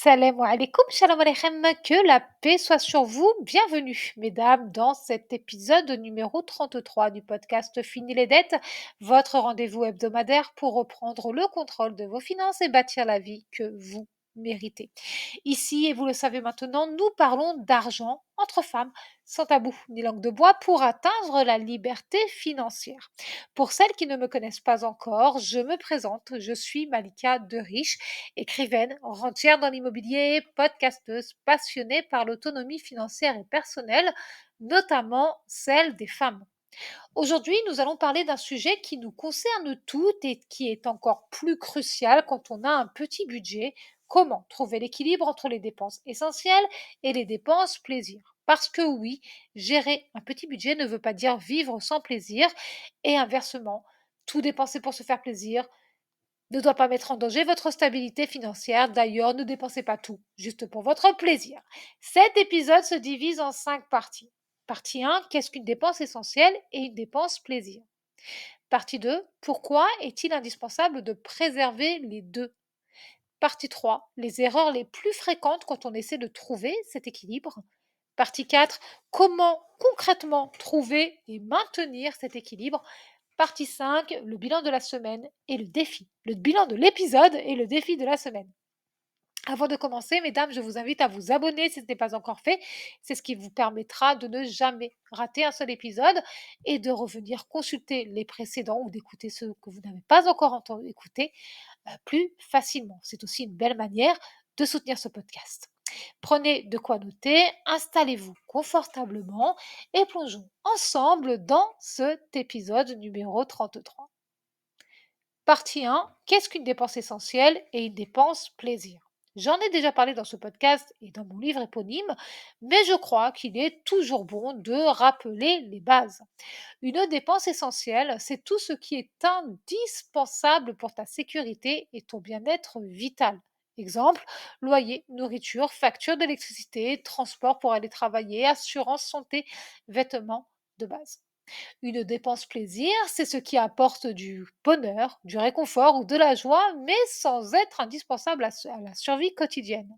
Salam alaikum, shalom aleichem, que la paix soit sur vous. Bienvenue, mesdames, dans cet épisode numéro 33 du podcast Fini les dettes, votre rendez-vous hebdomadaire pour reprendre le contrôle de vos finances et bâtir la vie que vous méritez. Ici, et vous le savez maintenant, nous parlons d'argent entre femmes, sans tabou ni langue de bois, pour atteindre la liberté financière. Pour celles qui ne me connaissent pas encore, je me présente, je suis Malika de Riche, écrivaine, rentière dans l'immobilier, podcasteuse, passionnée par l'autonomie financière et personnelle, notamment celle des femmes. Aujourd'hui, nous allons parler d'un sujet qui nous concerne toutes et qui est encore plus crucial quand on a un petit budget. Comment trouver l'équilibre entre les dépenses essentielles et les dépenses plaisir? Parce que oui, gérer un petit budget ne veut pas dire vivre sans plaisir et inversement, tout dépenser pour se faire plaisir ne doit pas mettre en danger votre stabilité financière. D'ailleurs, ne dépensez pas tout, juste pour votre plaisir. Cet épisode se divise en 5 parties. Partie 1, qu'est-ce qu'une dépense essentielle et une dépense plaisir? Partie 2, pourquoi est-il indispensable de préserver les deux? Partie 3, les erreurs les plus fréquentes quand on essaie de trouver cet équilibre. Partie 4, comment concrètement trouver et maintenir cet équilibre. Partie 5, le bilan de la semaine et le défi. Le bilan de l'épisode et le défi de la semaine. Avant de commencer, mesdames, je vous invite à vous abonner si ce n'est pas encore fait. C'est ce qui vous permettra de ne jamais rater un seul épisode et de revenir consulter les précédents ou d'écouter ceux que vous n'avez pas encore entendu écouter plus facilement. C'est aussi une belle manière de soutenir ce podcast. Prenez de quoi noter, installez-vous confortablement et plongeons ensemble dans cet épisode numéro 33. Partie 1, qu'est-ce qu'une dépense essentielle et une dépense plaisir? J'en ai déjà parlé dans ce podcast et dans mon livre éponyme, mais je crois qu'il est toujours bon de rappeler les bases. Une dépense essentielle, c'est tout ce qui est indispensable pour ta sécurité et ton bien-être vital. Exemple, loyer, nourriture, facture d'électricité, transport pour aller travailler, assurance santé, vêtements de base. Une dépense plaisir, c'est ce qui apporte du bonheur, du réconfort ou de la joie, mais sans être indispensable à la survie quotidienne.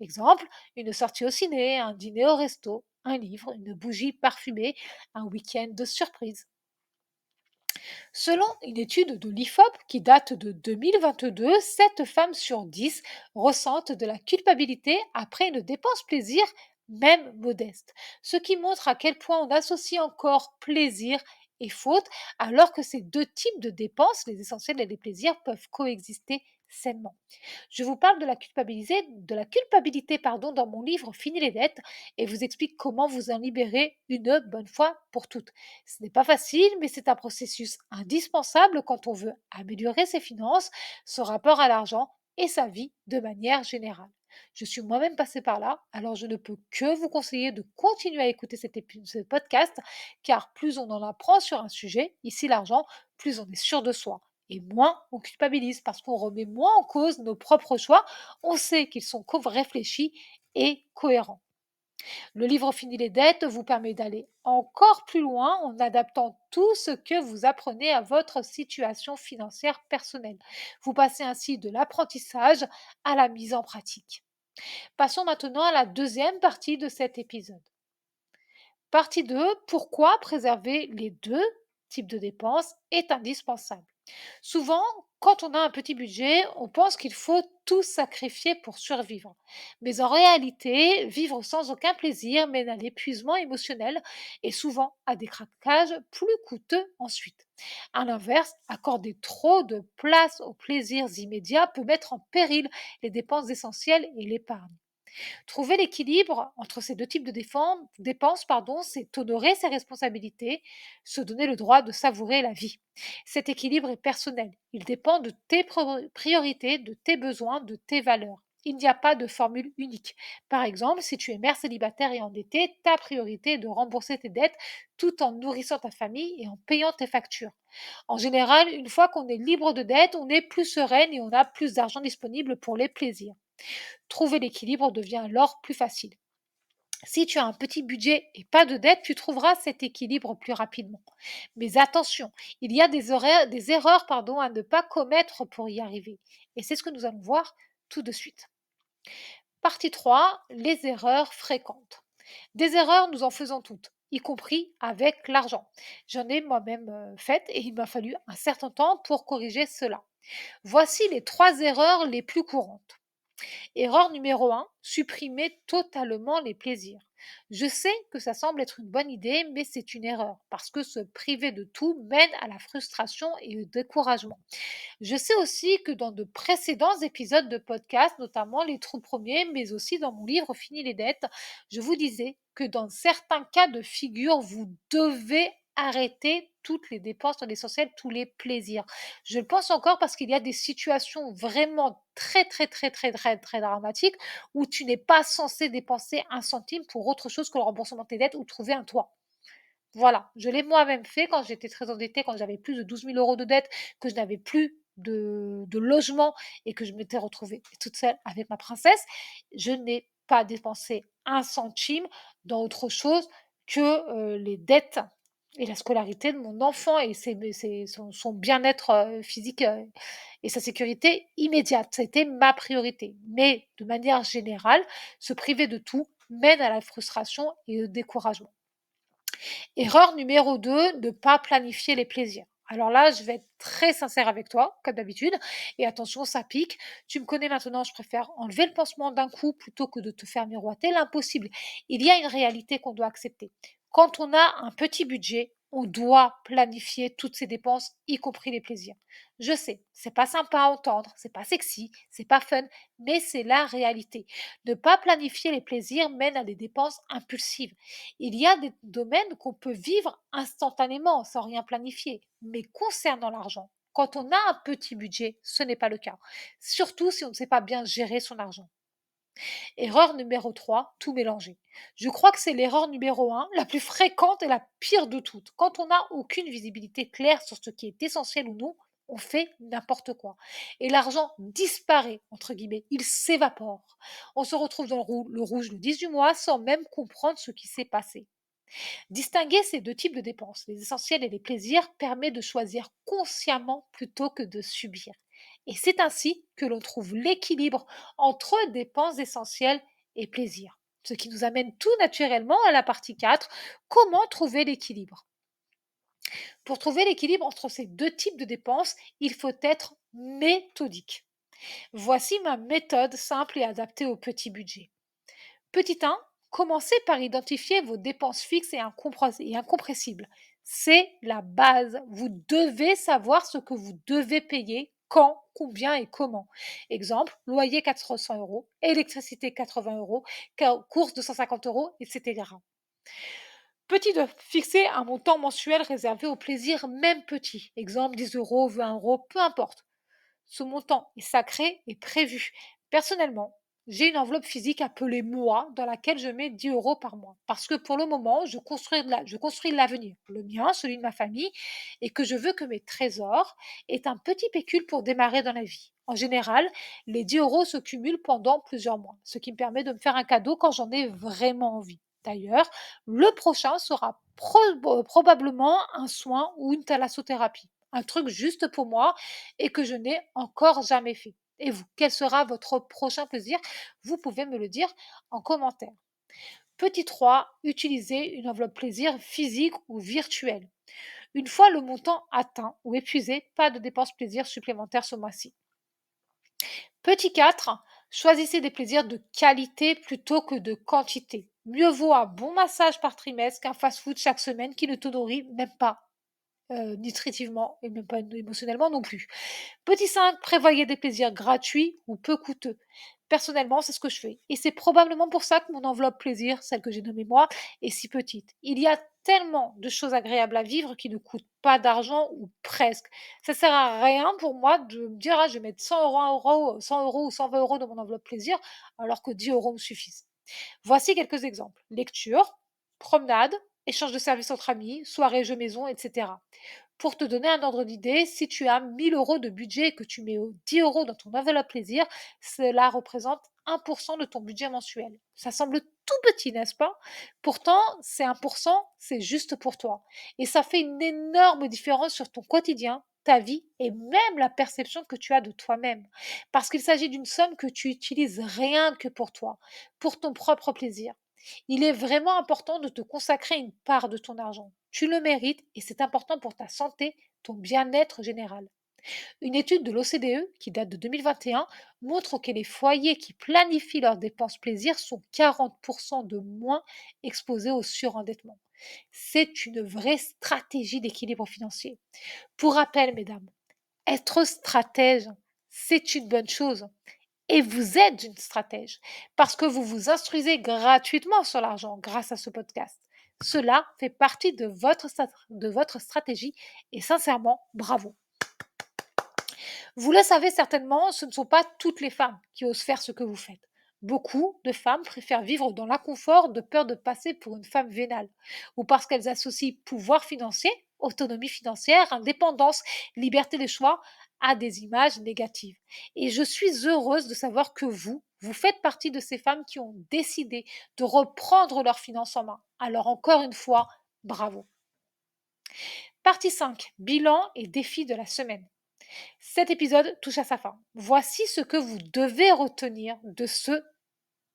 Exemple, une sortie au ciné, un dîner au resto, un livre, une bougie parfumée, un week-end de surprise. Selon une étude de l'IFOP qui date de 2022, 7 femmes sur 10 ressentent de la culpabilité après une dépense plaisir, même modeste. Ce qui montre à quel point on associe encore plaisir et faute, alors que ces deux types de dépenses, les essentiels et les plaisirs, peuvent coexister sainement. Je vous parle de la culpabilité dans mon livre Fini les dettes et vous explique comment vous en libérer une bonne fois pour toutes. Ce n'est pas facile, mais c'est un processus indispensable quand on veut améliorer ses finances, son rapport à l'argent et sa vie de manière générale. Je suis moi-même passée par là, alors je ne peux que vous conseiller de continuer à écouter ce podcast, car plus on en apprend sur un sujet, ici l'argent, plus on est sûr de soi. Et moins on culpabilise parce qu'on remet moins en cause nos propres choix, on sait qu'ils sont réfléchis et cohérents. Le livre Fini les dettes vous permet d'aller encore plus loin en adaptant tout ce que vous apprenez à votre situation financière personnelle. Vous passez ainsi de l'apprentissage à la mise en pratique. Passons maintenant à la deuxième partie de cet épisode. Partie 2, pourquoi préserver les deux types de dépenses est indispensable. Souvent, quand on a un petit budget, on pense qu'il faut tout sacrifier pour survivre. Mais en réalité, vivre sans aucun plaisir mène à l'épuisement émotionnel et souvent à des craquages plus coûteux ensuite. À l'inverse, accorder trop de place aux plaisirs immédiats peut mettre en péril les dépenses essentielles et l'épargne. Trouver l'équilibre entre ces deux types de dépenses, c'est honorer ses responsabilités, se donner le droit de savourer la vie. Cet équilibre est personnel. Il dépend de tes priorités, de tes besoins, de tes valeurs. Il n'y a pas de formule unique. Par exemple, si tu es mère célibataire et endettée, ta priorité est de rembourser tes dettes tout en nourrissant ta famille et en payant tes factures. En général, une fois qu'on est libre de dettes, on est plus sereine et on a plus d'argent disponible pour les plaisirs. Trouver l'équilibre devient alors plus facile. Si tu as un petit budget et pas de dette, tu trouveras cet équilibre plus rapidement. Mais attention, il y a des erreurs à ne pas commettre pour y arriver. Et c'est ce que nous allons voir tout de suite. Partie 3, les erreurs fréquentes. Des erreurs, nous en faisons toutes, y compris avec l'argent. J'en ai moi-même faites et il m'a fallu un certain temps pour corriger cela. Voici les 3 erreurs les plus courantes. Erreur numéro 1, supprimer totalement les plaisirs. Je sais que ça semble être une bonne idée, mais c'est une erreur, parce que se priver de tout mène à la frustration et au découragement. Je sais aussi que dans de précédents épisodes de podcast, notamment les trous premiers, mais aussi dans mon livre Fini les dettes, je vous disais que dans certains cas de figure, vous devez arrêter toutes les dépenses non essentielles, tous les plaisirs. Je le pense encore parce qu'il y a des situations vraiment très, très, très, très, très, très dramatiques où tu n'es pas censé dépenser un centime pour autre chose que le remboursement de tes dettes ou trouver un toit. Voilà, je l'ai moi-même fait quand j'étais très endettée, quand j'avais plus de 12 000 € de dettes, que je n'avais plus de logement et que je m'étais retrouvée toute seule avec ma princesse. Je n'ai pas dépensé un centime dans autre chose que, les dettes et la scolarité de mon enfant et son bien-être, physique, et sa sécurité immédiate. Ça a été ma priorité. Mais de manière générale, se priver de tout mène à la frustration et au découragement. Erreur numéro 2, ne pas planifier les plaisirs. Alors là, je vais être très sincère avec toi, comme d'habitude, et attention, ça pique. Tu me connais maintenant, je préfère enlever le pansement d'un coup plutôt que de te faire miroiter l'impossible. Il y a une réalité qu'on doit accepter. Quand on a un petit budget, on doit planifier toutes ses dépenses, y compris les plaisirs. Je sais, c'est pas sympa à entendre, c'est pas sexy, c'est pas fun, mais c'est la réalité. Ne pas planifier les plaisirs mène à des dépenses impulsives. Il y a des domaines qu'on peut vivre instantanément sans rien planifier. Mais concernant l'argent, quand on a un petit budget, ce n'est pas le cas. Surtout si on ne sait pas bien gérer son argent. Erreur numéro 3, tout mélanger. Je crois que c'est l'erreur numéro 1, la plus fréquente et la pire de toutes. Quand on n'a aucune visibilité claire sur ce qui est essentiel ou non, on fait n'importe quoi. Et l'argent disparaît, entre guillemets, il s'évapore. On se retrouve dans le rouge le 10 du mois sans même comprendre ce qui s'est passé. Distinguer ces deux types de dépenses, les essentiels et les plaisirs, permet de choisir consciemment plutôt que de subir. Et c'est ainsi que l'on trouve l'équilibre entre dépenses essentielles et plaisirs. Ce qui nous amène tout naturellement à la partie 4, comment trouver l'équilibre. Pour trouver l'équilibre entre ces deux types de dépenses, il faut être méthodique. Voici ma méthode simple et adaptée au petit budget. Petit 1, commencez par identifier vos dépenses fixes et incompressibles. C'est la base. Vous devez savoir ce que vous devez payer, quand, combien et comment. Exemple, loyer 400 €, électricité 80 €, course 250 €, etc. Petit 2, fixez un montant mensuel réservé au plaisir, même petit. Exemple, 10 €, 20 €, peu importe. Ce montant est sacré et prévu. Personnellement, j'ai une enveloppe physique appelée moi dans laquelle je mets 10 € par mois. Parce que pour le moment, je construis l'avenir, le mien, celui de ma famille, et que je veux que mes trésors aient un petit pécule pour démarrer dans la vie. En général, les 10 € se cumulent pendant plusieurs mois, ce qui me permet de me faire un cadeau quand j'en ai vraiment envie. D'ailleurs, le prochain sera probablement un soin ou une thalassothérapie. Un truc juste pour moi et que je n'ai encore jamais fait. Et vous, quel sera votre prochain plaisir? Vous pouvez me le dire en commentaire. Petit 3, utilisez une enveloppe plaisir physique ou virtuelle. Une fois le montant atteint ou épuisé, pas de dépenses plaisir supplémentaires ce mois-ci. Petit 4, choisissez des plaisirs de qualité plutôt que de quantité. Mieux vaut un bon massage par trimestre qu'un fast-food chaque semaine qui ne te nourrit même pas nutritivement et même pas émotionnellement non plus. Petit 5, prévoyez des plaisirs gratuits ou peu coûteux. Personnellement, c'est ce que je fais. Et c'est probablement pour ça que mon enveloppe plaisir, celle que j'ai nommée moi, est si petite. Il y a tellement de choses agréables à vivre qui ne coûtent pas d'argent ou presque. Ça sert à rien pour moi de me dire, ah, je vais mettre 100 € ou 120 € dans mon enveloppe plaisir, alors que 10 € me suffisent. Voici quelques exemples. Lecture, promenade, échange de services entre amis, soirée jeux maison, etc. Pour te donner un ordre d'idée, si tu as 1 000 € de budget et que tu mets 10 € dans ton enveloppe plaisir, cela représente 1% de ton budget mensuel. Ça semble tout petit, n'est-ce pas? Pourtant, c'est 1%, c'est juste pour toi. Et ça fait une énorme différence sur ton quotidien ta vie et même la perception que tu as de toi-même. Parce qu'il s'agit d'une somme que tu utilises rien que pour toi, pour ton propre plaisir. Il est vraiment important de te consacrer une part de ton argent. Tu le mérites et c'est important pour ta santé, ton bien-être général. Une étude de l'OCDE, qui date de 2021, montre que les foyers qui planifient leurs dépenses plaisir sont 40% de moins exposés au surendettement. C'est une vraie stratégie d'équilibre financier. Pour rappel, mesdames, être stratège, c'est une bonne chose. Et vous êtes une stratège parce que vous vous instruisez gratuitement sur l'argent grâce à ce podcast. Cela fait partie de votre stratégie et sincèrement, bravo. Vous le savez certainement, ce ne sont pas toutes les femmes qui osent faire ce que vous faites. Beaucoup de femmes préfèrent vivre dans l'inconfort de peur de passer pour une femme vénale, ou parce qu'elles associent pouvoir financier, autonomie financière, indépendance, liberté de choix à des images négatives. Et je suis heureuse de savoir que vous faites partie de ces femmes qui ont décidé de reprendre leurs finances en main. Alors encore une fois, bravo. Partie 5. Bilan et défi de la semaine. Cet épisode touche à sa fin. Voici ce que vous devez retenir de cet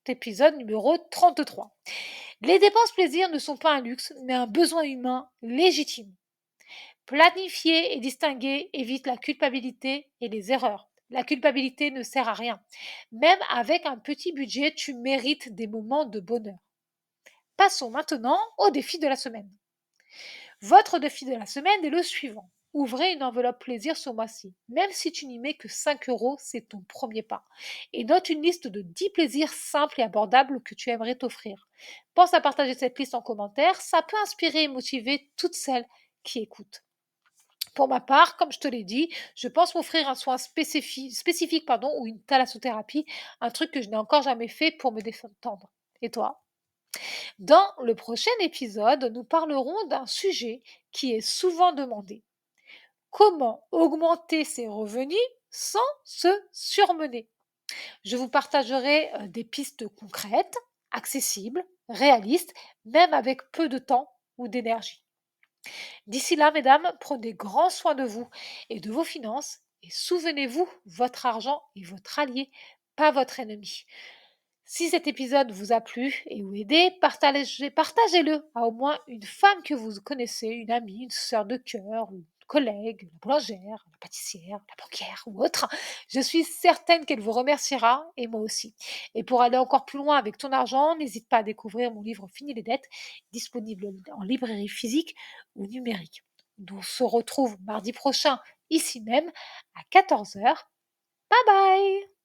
épisode numéro 33. Les dépenses plaisir ne sont pas un luxe, mais un besoin humain légitime. Planifier et distinguer évite la culpabilité et les erreurs. La culpabilité ne sert à rien. Même avec un petit budget, tu mérites des moments de bonheur. Passons maintenant au défi de la semaine. Votre défi de la semaine est le suivant. Ouvrez une enveloppe plaisir ce mois-ci. Même si tu n'y mets que 5 euros, c'est ton premier pas. Et note une liste de 10 plaisirs simples et abordables que tu aimerais t'offrir. Pense à partager cette liste en commentaire, ça peut inspirer et motiver toutes celles qui écoutent. Pour ma part, comme je te l'ai dit, je pense m'offrir un soin spécifique ou une thalassothérapie, un truc que je n'ai encore jamais fait pour me détendre. Et toi? Dans le prochain épisode, nous parlerons d'un sujet qui est souvent demandé. Comment augmenter ses revenus sans se surmener? Je vous partagerai des pistes concrètes, accessibles, réalistes, même avec peu de temps ou d'énergie. D'ici là, mesdames, prenez grand soin de vous et de vos finances et souvenez-vous, votre argent est votre allié, pas votre ennemi. Si cet épisode vous a plu et ou aidé, partagez-le à au moins une femme que vous connaissez, une amie, une sœur de cœur, une collègue, la boulangère, la pâtissière, la banquière ou autre. Je suis certaine qu'elle vous remerciera et moi aussi. Et pour aller encore plus loin avec ton argent, n'hésite pas à découvrir mon livre Fini les dettes, disponible en librairie physique ou numérique. On se retrouve mardi prochain, ici même, à 14 h. Bye bye!